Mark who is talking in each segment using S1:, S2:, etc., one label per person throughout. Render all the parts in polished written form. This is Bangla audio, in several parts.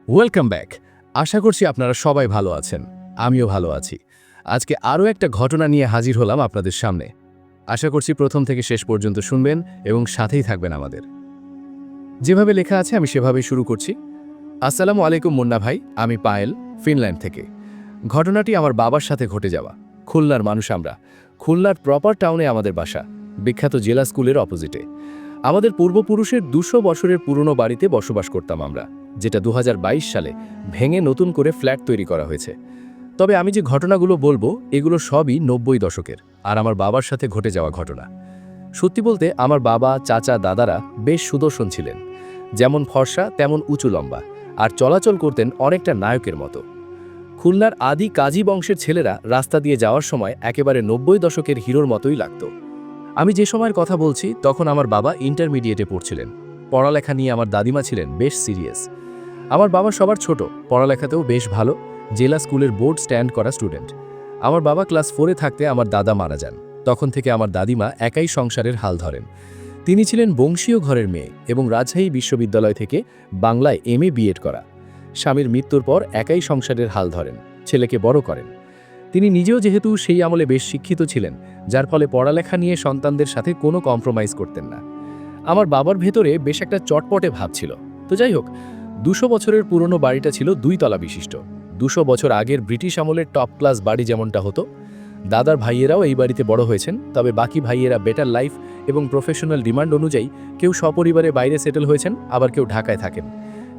S1: Welcome back. আশা করছি আপনারা সবাই ভালো আছেন। আমিও ভালো আছি। আজকে আরও একটা ঘটনা নিয়ে হাজির হলাম আপনাদের সামনে। আশা করছি প্রথম থেকে শেষ পর্যন্ত শুনবেন এবং সাথেই থাকবেন আমাদের। যেভাবে লেখা আছে আমি সেভাবেই শুরু করছি। আসসালামু আলাইকুম মুন্না ভাই, আমি পায়েল, ফিনল্যান্ড থেকে। ঘটনাটি আমার বাবার সাথে ঘটে যাওয়া। খুলনার মানুষ আমরা। খুলনার প্রপার টাউনে আমাদের বাসা, বিখ্যাত জেলা স্কুলের অপোজিটে। আমাদের পূর্বপুরুষের ২০০ বছরের পুরনো বাড়িতে বসবাস করতাম আমরা, যেটা ২০২২ সালে ভেঙে নতুন করে ফ্ল্যাট তৈরি করা হয়েছে। তবে আমি যে ঘটনাগুলো বলবো এগুলো সবই ৯০ দশকের আর আমার বাবার সাথে ঘটে যাওয়া ঘটনা। সত্যি বলতে আমার বাবা, চাচা, দাদারা বেশ সুদর্শন ছিলেন। যেমন ফর্সা তেমন উঁচু লম্বা, আর চলাচল করতেন অনেকটা নায়কের মতো। খুলনার আদি কাজী বংশের ছেলেরা রাস্তা দিয়ে যাওয়ার সময় একেবারে ৯০ দশকের হিরোর মতোই লাগত। আমি যে সময়ের কথা বলছি তখন আমার বাবা ইন্টারমিডিয়েটে পড়ছিলেন। পড়ালেখা নিয়ে আমার দাদিমা ছিলেন বেশ সিরিয়াস। আমার বাবা সবার ছোট, পড়ালেখাতেও বেশ ভালো, জেলা স্কুলের বোর্ড স্ট্যান্ড করা স্টুডেন্ট। আমার বাবা ক্লাস 4-এ থাকতে আমার দাদা মারা যান। তখন থেকে আমার দাদিমা একাই সংসারের হাল ধরেন। তিনি ছিলেন বংশীয় ঘরের মেয়ে এবং রাজশাহী বিশ্ববিদ্যালয় থেকে বাংলায় MA বিএড করা। স্বামীর মৃত্যুর পর একাই সংসারের হাল ধরেন, ছেলেকে বড় করেন। তিনি নিজেও যেহেতু সেই আমলে বেশ শিক্ষিত ছিলেন, যার ফলে পড়ালেখা নিয়ে সন্তানদের সাথে কোনো কম্প্রোমাইজ করতেন না। আমার বাবার ভেতরে বেশ একটা চটপটে ভাব ছিল। তো যাই হোক, ২০০ বছরের পুরনো বাড়িটা ছিল 2 তলা বিশিষ্ট। ২০০ বছর আগের ব্রিটিশ আমলের টপ ক্লাস বাড়ি যেমনটা হতো। দাদার ভাইয়েরাও এই বাড়িতে বড় হয়েছেন, তবে বাকি ভাইয়েরা বেটার লাইফ এবং প্রফেশনাল ডিমান্ড অনুযায়ী কেউ সপরিবারে বাইরে সেটেল হয়েছেন, আবার কেউ ঢাকায় থাকেন।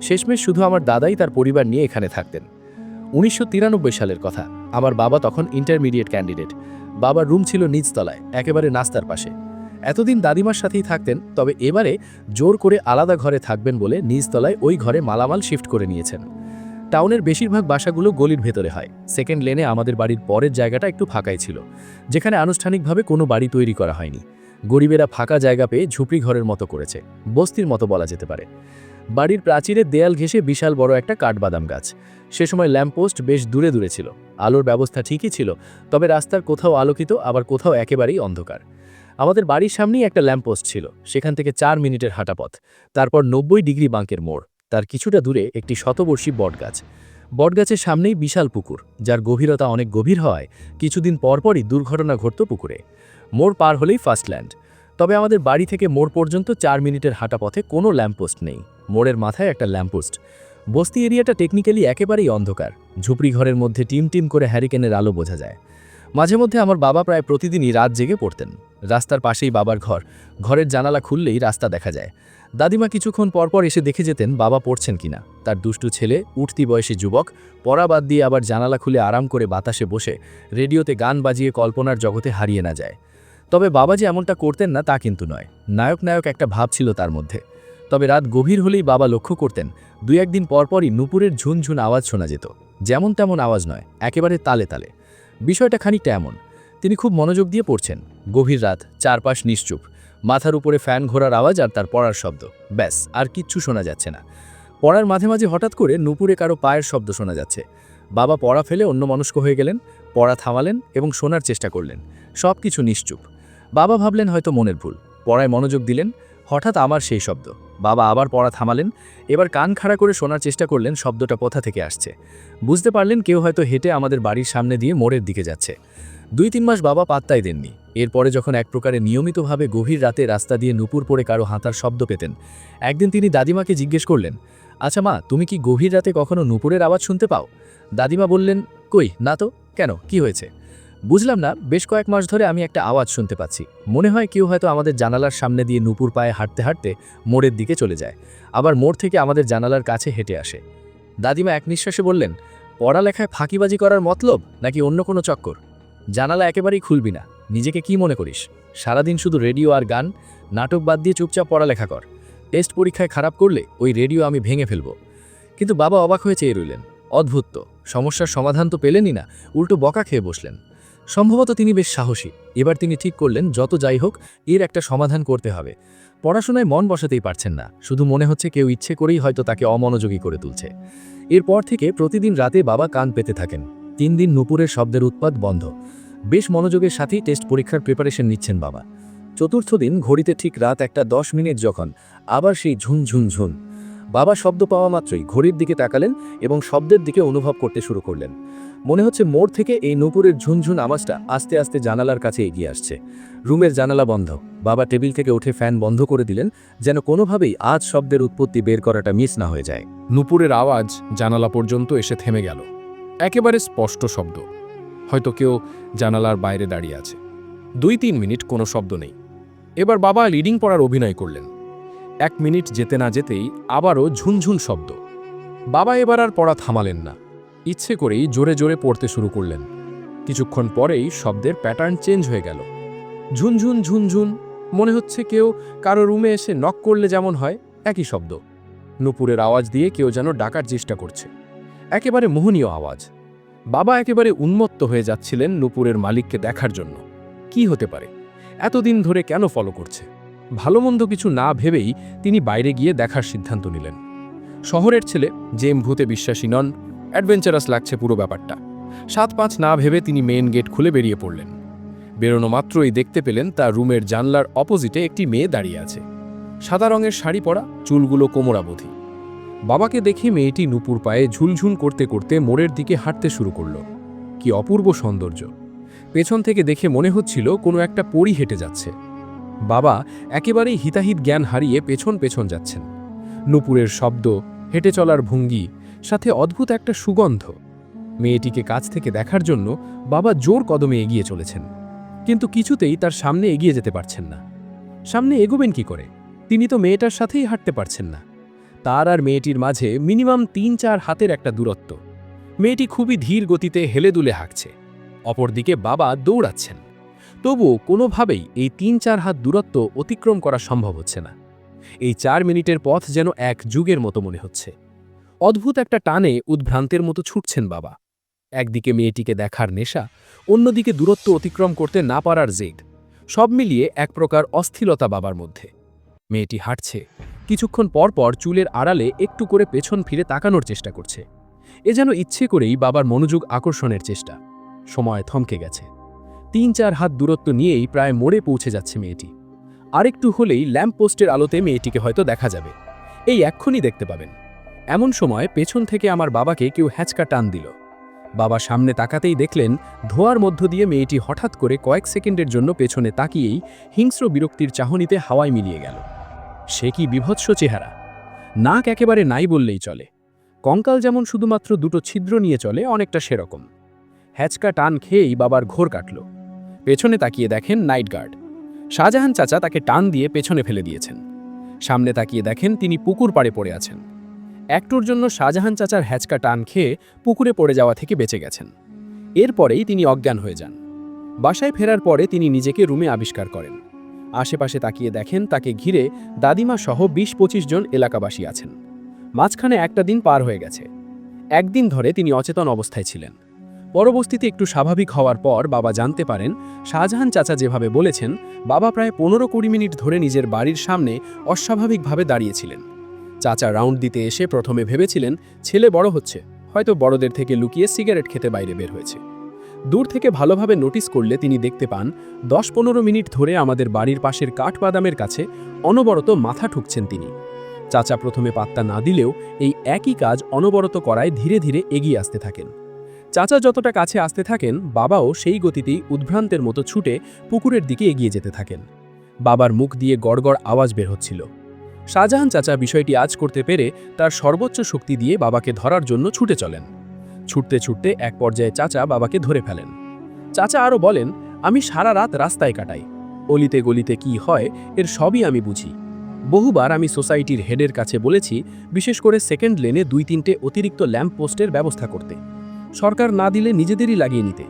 S1: শেষমেশ শুধু আমার দাদাই তার পরিবার নিয়ে এখানে থাকতেন। ১৯৯৩ সালের কথা। আমার বাবা তখন ইন্টারমিডিয়েট ক্যান্ডিডেট। বাবার রুম ছিল নিচতলায়, একেবারে নাস্তার পাশে। এতদিন দাদিমার সাথেই থাকতেন, তবে এবারে জোর করে আলাদা ঘরে থাকবেন বলে নিচতলায় ওই ঘরে মালামাল শিফট করে নিয়েছেন। টাউনের বেশিরভাগ বাসাগুলো গলির ভেতরে হয়। সেকেন্ড লেনে আমাদের বাড়ির পরের জায়গাটা একটু ফাঁকাই ছিল, যেখানে আনুষ্ঠানিকভাবে কোনো বাড়ি তৈরি করা হয়নি। গরিবেরা ফাঁকা জায়গা পেয়ে ঝুপড়ি ঘরের মতো করেছে, বস্তির মতো বলা যেতে পারে। বাড়ির প্রাচীরের দেয়াল ঘেঁষে বিশাল বড় একটা কাঠবাদাম গাছ। সে সময় ল্যাম্পপোস্ট বেশ দূরে দূরে ছিল। আলোর ব্যবস্থা ঠিকই ছিল, তবে রাস্তার কোথাও আলোকিত, আবার কোথাও একেবারেই অন্ধকার। আমাদের বাড়ির সামনেই একটা ল্যাম্পপোস্ট ছিল, সেখান থেকে 4 মিনিটের হাঁটা পথ। তারপর 90 ডিগ্রি বাঁকের মোড়, তার কিছুটা দূরে একটি শতবর্ষী বটগাছ। বটগাছের সামনেই বিশাল পুকুর, যার গভীরতা অনেক গভীর হওয়ায় কিছুদিন পরপরই দুর্ঘটনা ঘটত পুকুরে। মোড় পার হলেই ফার্স্ট ল্যান্ড। তবে আমাদের বাড়ি থেকে মোড় পর্যন্ত 4 মিনিটের হাঁটা পথে কোনো ল্যাম্পপোস্ট নেই। মোড়ের মাথায় একটা ল্যাম্পপোস্ট। বস্তি এরিয়াটা টেকনিক্যালি একেবারেই অন্ধকার। ঝুপড়ি ঘরের মধ্যে টিম টিম করে হ্যারিকেনের আলো বোঝা যায়। মাঝে মধ্যে আমার বাবা প্রায় প্রতিদিনই রাত জেগে পড়তেন। রাস্তার পাশেই বাবার ঘর, ঘরের জানালা খুললেই রাস্তা দেখা যায়। দাদিমা কিছুক্ষণ পরপর এসে দেখে যেতেন বাবা পড়ছেন কিনা। তার দুষ্টু ছেলে, উঠতি বয়সী যুবক, পড়া বাদ দিয়ে আবার জানালা খুলে আরাম করে বাতাসে বসে রেডিওতে গান বাজিয়ে কল্পনার জগতে হারিয়ে না যায়। তবে বাবা যে এমনটা করতেন না তা কিন্তু নয়। নায়ক নায়ক একটা ভাব ছিল তার মধ্যে। তবে রাত গভীর হলেই বাবা লক্ষ্য করতেন 2-1 দিন পরপরই নুপুরের ঝুনঝুন আওয়াজ শোনা যেত। যেমন তেমন আওয়াজ নয়, একেবারে তালে তালে। বিষয়টা খানিকটা এমন, তিনি খুব মনোযোগ দিয়ে পড়ছেন। গভীর রাত, চারপাশ নিশ্চুপ, মাথার উপরে ফ্যান ঘোরার আওয়াজ আর তার পড়ার শব্দ, ব্যাস আর কিচ্ছু শোনা যাচ্ছে না। পড়ার মাঝে মাঝে হঠাৎ করে নুপুরে কারো পায়ের শব্দ শোনা যাচ্ছে। বাবা পড়া ফেলে অন্যমনস্ক হয়ে গেলেন, পড়া থামালেন এবং শোনার চেষ্টা করলেন। সব কিছু নিশ্চুপ। বাবা ভাবলেন হয়তো মনের ভুল, পড়ায় মনোযোগ দিলেন। হঠাৎ আমার সেই শব্দ। বাবা আবার পড়া থামালেন, এবার কান খাড়া করে শোনার চেষ্টা করলেন শব্দটা কোথা থেকে আসছে। বুঝতে পারলেন কেউ হয়তো হেঁটে আমাদের বাড়ির সামনে দিয়ে মোড়ের দিকে যাচ্ছে। 2-3 মাস বাবা পাত্তাই দেননি। এরপরে যখন এক প্রকারে নিয়মিতভাবে গভীর রাতে রাস্তা দিয়ে নুপুর পড়ে কারো হাঁটার শব্দ পেতেন, একদিন তিনি দাদিমাকে জিজ্ঞেস করলেন, আচ্ছা মা, তুমি কি গভীর রাতে কখনো নুপুরের আওয়াজ শুনতে পাও? দাদিমা বললেন, কই না তো, কেন, কি হয়েছে? বুঝলাম না, বেশ কয়েক মাস ধরে আমি একটা আওয়াজ শুনতে পাচ্ছি। মনে হয় কেউ হয়তো আমাদের জানালার সামনে দিয়ে নুপুর পায়ে হাঁটতে হাঁটতে মোড়ের দিকে চলে যায়, আবার মোড় থেকে আমাদের জানালার কাছে হেঁটে আসে। দাদিমা এক নিঃশ্বাসে বললেন, পড়ালেখায় ফাঁকিবাজি করার মতলব নাকি অন্য কোনো চক্কর? জানালা একেবারেই খুলবি না, নিজেকে কি মনে করিস? সারাদিন শুধু রেডিও আর গান, নাটক বাদ দিয়ে চুপচাপ পড়ালেখা কর। টেস্ট পরীক্ষায় খারাপ করলে ওই রেডিও আমি ভেঙে ফেলব। কিন্তু বাবা অবাক হয়ে চেয়ে রইলেন। অদ্ভুত তো, সমস্যার সমাধান তো পেলেনই না, উল্টো বকা খেয়ে বসলেন। সম্ভবত তিনি বেশ সাহসী। এবার তিনি ঠিক করলেন যত যাই হোক এর একটা সমাধান করতে হবে। পড়াশোনায় মন বসাতেই পারছেন না, শুধু মনে হচ্ছে কেউ ইচ্ছে করেই হয়তো তাকে অমনোযোগী করে তুলছে। এরপর থেকে প্রতিদিন রাতে বাবা কান পেতে থাকেন। 3 দিন নুপুরের শব্দের উৎপাত বন্ধ। বেশ মনোযোগের সাথেই টেস্ট পরীক্ষার প্রিপারেশন নিচ্ছেন বাবা। চতুর্থ দিন ঘড়িতে ঠিক রাত 1:10 যখন আবার সেই ঝুন ঝুন ঝুন। বাবা শব্দ পাওয়া মাত্রই ঘড়ির দিকে তাকালেন এবং শব্দের দিকে অনুভব করতে শুরু করলেন। মনে হচ্ছে মোড় থেকে এই নূপুরের ঝুনঝুন আওয়াজটা আস্তে আস্তে জানালার কাছে এগিয়ে আসছে। রুমের জানালা বন্ধ। বাবা টেবিল থেকে উঠে ফ্যান বন্ধ করে দিলেন, যেন কোনোভাবেই আজ শব্দের উৎপত্তি বের করাটা মিস না হয়ে যায়।
S2: নূপুরের আওয়াজ জানালা পর্যন্ত এসে থেমে গেল। একেবারে স্পষ্ট শব্দ, হয়তো কেউ জানালার বাইরে দাঁড়িয়ে আছে। 2-3 মিনিট কোনো শব্দ নেই। এবার বাবা লিডিং পড়ার অভিনয় করলেন। 1 মিনিট যেতে না যেতেই আবারও ঝুনঝুন শব্দ। বাবা এবার আর পড়া থামালেন না, ইচ্ছে করেই জোরে জোরে পড়তে শুরু করলেন। কিছুক্ষণ পরেই শব্দের প্যাটার্ন চেঞ্জ হয়ে গেল। ঝুনঝুন ঝুনঝুন, মনে হচ্ছে কেউ কারো রুমে এসে নক করলে যেমন হয় একই শব্দ। নূপুরের আওয়াজ দিয়ে কেউ যেন ডাকার চেষ্টা করছে। একেবারে মোহনীয় আওয়াজ। বাবা একেবারে উন্মত্ত হয়ে যাচ্ছিলেন নূপুরের মালিককে দেখার জন্য। কি হতে পারে, এতদিন ধরে কেন ফলো করছে? ভালো মন্দ কিছু না ভেবেই তিনি বাইরে গিয়ে দেখার সিদ্ধান্ত নিলেন। শহরের ছেলে, জেম ভূতে বিশ্বাসী নন, অ্যাডভেঞ্চারাস লাগছে পুরো ব্যাপারটা। 7-5 না ভেবে তিনি মেইন গেট খুলে বেরিয়ে পড়লেন। বেরোনো মাত্রই দেখতে পেলেন তার রুমের জানলার অপোজিটে একটি মেয়ে দাঁড়িয়ে আছে। সাদা রঙের শাড়ি পরা, চুলগুলো কোমরাবধি। বাবাকে দেখে মেয়েটি নূপুর পায়ে ঝুলঝুল করতে করতে মোড়ের দিকে হাঁটতে শুরু করল। কি অপূর্ব সৌন্দর্য! পেছন থেকে দেখে মনে হচ্ছিল কোনো একটা পরী হেঁটে যাচ্ছে। বাবা একেবারেই হিতাহিত জ্ঞান হারিয়ে পেছন পেছন যাচ্ছেন। নূপুরের শব্দ, হেঁটে চলার ভঙ্গি, সাথে অদ্ভুত একটা সুগন্ধ। মেয়েটিকে কাছ থেকে দেখার জন্য বাবা জোর কদমে এগিয়ে চলেছেন, কিন্তু কিছুতেই তার সামনে এগিয়ে যেতে পারছেন না। সামনে এগোবেন কি করে? তিনি তো মেয়েটার সাথেই হাঁটতে পারছেন না। তার আর মেয়েটির মাঝে মিনিমাম 3-4 হাতের একটা দূরত্ব। মেয়েটি খুবই ধীর গতিতে হেলে দুলে হাঁটছে, অপরদিকে বাবা দৌড়াচ্ছেন। তবুও কোনোভাবেই এই 3-4 হাত দূরত্ব অতিক্রম করা সম্ভব হচ্ছে না। এই 4 মিনিটের পথ যেন এক যুগের মতো মনে হচ্ছে। অদ্ভুত একটা টানে উদ্ভ্রান্তের মতো ছুটছেন বাবা। একদিকে মেয়েটিকে দেখার নেশা, অন্যদিকে দূরত্ব অতিক্রম করতে না পারার জেদ। সব মিলিয়ে এক প্রকার অস্থিরতা বাবার মধ্যে। মেয়েটি হাঁটছে, কিছুক্ষণ পর পর চুলের আড়ালে একটু করে পেছন ফিরে তাকানোর চেষ্টা করছে। এ যেন ইচ্ছে করেই বাবার মনোযোগ আকর্ষণের চেষ্টা। সময় থমকে গেছে। 3-4 হাত দূরত্ব নিয়েই প্রায় মোড়ে পৌঁছে যাচ্ছে মেয়েটি। আরেকটু হলেই ল্যাম্পপোস্টের আলোতে মেয়েটিকে হয়তো দেখা যাবে। এই এক্ষুনি দেখতে পাবেন। এমন সময় পেছন থেকে আমার বাবাকে কেউ হ্যাঁচকা টান দিল। বাবা সামনে তাকাতেই দেখলেন ধোঁয়ার মধ্য দিয়ে মেয়েটি হঠাৎ করে কয়েক সেকেন্ডের জন্য পেছনে তাকিয়েই হিংস্র বিরক্তির চাহনিতে হাওয়ায় মিলিয়ে গেল। সে কি বিভৎস চেহারা! নাক একেবারে নাই বললেই চলে। কঙ্কাল যেমন শুধুমাত্র 2টো ছিদ্র নিয়ে চলে, অনেকটা সেরকম। হ্যাঁচকা টান খেয়েই বাবার ঘোর কাটল। পেছনে তাকিয়ে দেখেন নাইট গার্ড। শাহজাহান চাচা তাকে টান দিয়ে পেছনে ফেলে দিয়েছেন। সামনে তাকিয়ে দেখেন তিনি পুকুর পাড়ে পড়ে আছেন। একটুর জন্য শাহজাহান চাচার হ্যাঁচকা টান খেয়ে পুকুরে পড়ে যাওয়া থেকে বেঁচে গেছেন। এরপরেই তিনি অজ্ঞান হয়ে যান। বাসায় ফেরার পরে তিনি নিজেকে রুমে আবিষ্কার করেন। আশেপাশে তাকিয়ে দেখেন তাকে ঘিরে দাদিমা সহ 20-25 জন এলাকাবাসী আছেন। মাঝখানে একটা দিন পার হয়ে গেছে। একদিন ধরে তিনি অচেতন অবস্থায় ছিলেন। পরবর্তীতে একটু স্বাভাবিক হওয়ার পর বাবা জানতে পারেন শাহজাহান চাচা যেভাবে বলেছেন, বাবা প্রায় 15-20 মিনিট ধরে নিজের বাড়ির সামনে অস্বাভাবিকভাবে দাঁড়িয়েছিলেন। চাচা রাউন্ড দিতে এসে প্রথমে ভেবেছিলেন ছেলে বড় হচ্ছে, হয়তো বড়দের থেকে লুকিয়ে সিগারেট খেতে বাইরে বের হয়েছে। দূর থেকে ভালোভাবে নোটিস করলে তিনি দেখতে পান 10-15 মিনিট ধরে আমাদের বাড়ির পাশের কাঠবাদামের কাছে অনবরত মাথা ঠুকছেন তিনি। চাচা প্রথমে পাত্তা না দিলেও এই একই কাজ অনবরত করায় ধীরে ধীরে এগিয়ে আসতে থাকেন। চাচা যতটা কাছে আসতে থাকেন, বাবাও সেই গতিতেই উদ্ভ্রান্তের মতো ছুটে পুকুরের দিকে এগিয়ে যেতে থাকেন। বাবার মুখ দিয়ে গড়গড় আওয়াজ বের হচ্ছিল। শাহজাহান চাচা বিষয়টি আজ করতে পেরে তার সর্বোচ্চ শক্তি দিয়ে বাবাকে ধরার জন্য ছুটে চলেন। ছুটতে ছুটতে এক পর্যায়ে চাচা বাবাকে ধরে ফেলেন। চাচা আরও বলেন, আমি সারা রাত রাস্তায় কাটাই, অলিতে গলিতে কি হয় এর সবই আমি বুঝি। বহুবার আমি সোসাইটির হেডের কাছে বলেছি, বিশেষ করে সেকেন্ড লেনে 2-3টে অতিরিক্ত ল্যাম্প পোস্টের ব্যবস্থা করতে, সরকার না দিলে নিজেদেরই লাগিয়ে নিতে।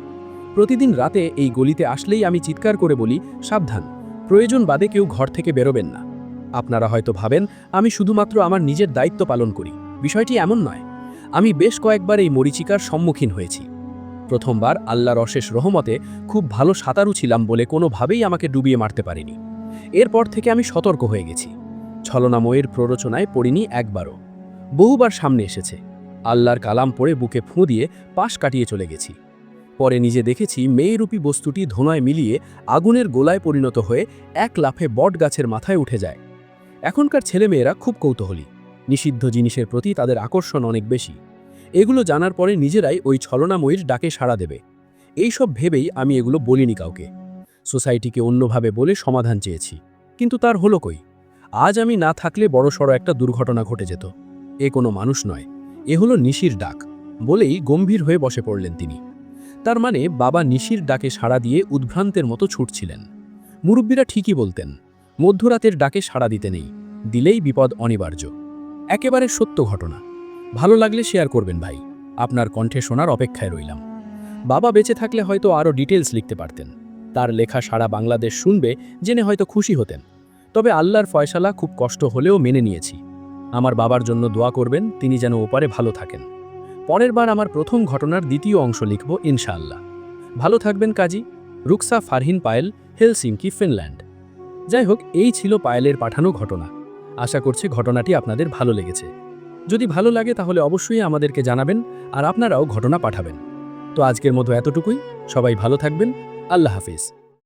S2: প্রতিদিন রাতে এই গলিতে আসলেই আমি চিৎকার করে বলি, সাবধান, প্রয়োজন বাদে কেউ ঘর থেকে বেরোবেন না। আপনারা হয়তো ভাবেন আমি শুধুমাত্র আমার নিজের দায়িত্ব পালন করি। বিষয়টি এমন নয়। আমি বেশ কয়েকবার এই মরীচিকার সম্মুখীন হয়েছি। প্রথমবার আল্লাহর অশেষ রহমতে খুব ভালো সাঁতারু ছিলাম বলে কোনোভাবেই আমাকে ডুবিয়ে মারতে পারিনি। এরপর থেকে আমি সতর্ক হয়ে গেছি। ছলনাময়ের প্ররোচনায় পড়িনি একবারও। বহুবার সামনে এসেছে। আল্লাহর কালাম পড়ে বুকে ফুঁ দিয়ে পাশ কাটিয়ে চলে গেছি। পরে নিজে দেখেছি মেয়েরূপী বস্তুটি ধোঁয়ায় মিলিয়ে আগুনের গোলায় পরিণত হয়ে এক লাফে বট গাছের মাথায় উঠে যায়। এখনকার ছেলেমেয়েরা খুব কৌতূহলী।
S3: নিষিদ্ধ জিনিসের প্রতি তাদের আকর্ষণ অনেক বেশি। এগুলো জানার পরে নিজেরাই ওই ছলনাময়ীর ডাকে সাড়া দেবে। এই সব ভেবেই আমি এগুলো বলিনি কাউকে। সোসাইটিকে অন্যভাবে বলে সমাধান চেয়েছি, কিন্তু তার হলো কই? আজ আমি না থাকলে বড়সড় একটা দুর্ঘটনা ঘটে যেত। এ কোনো মানুষ নয়, এ হলো নিশির ডাক, বলেই গম্ভীর হয়ে বসে পড়লেন তিনি। তার মানে বাবা নিশির ডাকে সাড়া দিয়ে উদ্ভ্রান্তের মতো ছুটছিলেন। মুরব্বীরা ঠিকই বলতেন, মধ্যরাতের ডাকে সাড়া দিতে নেই, দিলেই বিপদ অনিবার্য। একেবারে সত্য ঘটনা। ভালো লাগলে শেয়ার করবেন ভাই। আপনার কণ্ঠে শোনার অপেক্ষায় রইলাম। বাবা বেঁচে থাকলে হয়তো আরও ডিটেলস লিখতে পারতেন। তার লেখা সারা বাংলাদেশ শুনবে জেনে হয়তো খুশি হতেন। তবে আল্লাহর ফয়সালা খুব কষ্ট হলেও মেনে নিয়েছি। আমার বাবার জন্য দোয়া করবেন, তিনি যেন ওপারে ভালো থাকেন। পরের বার আমার প্রথম ঘটনার দ্বিতীয় অংশ লিখব ইনশাআল্লাহ। ভালো থাকবেন কাজী। রুকসা ফারহিন পায়েল, হেলসিঙ্কি, ফিনল্যান্ড। যাই হোক, এই ছিল পায়েলের পাঠানো ঘটনা। আশা করছি ঘটনাটি আপনাদের ভালো লেগেছে। যদি ভালো লাগে তাহলে অবশ্যই আমাদেরকে জানাবেন, আর আপনারাও ঘটনা পাঠাবেন। তো আজকের মতো এতটুকুই। সবাই ভালো থাকবেন। আল্লাহ হাফিজ।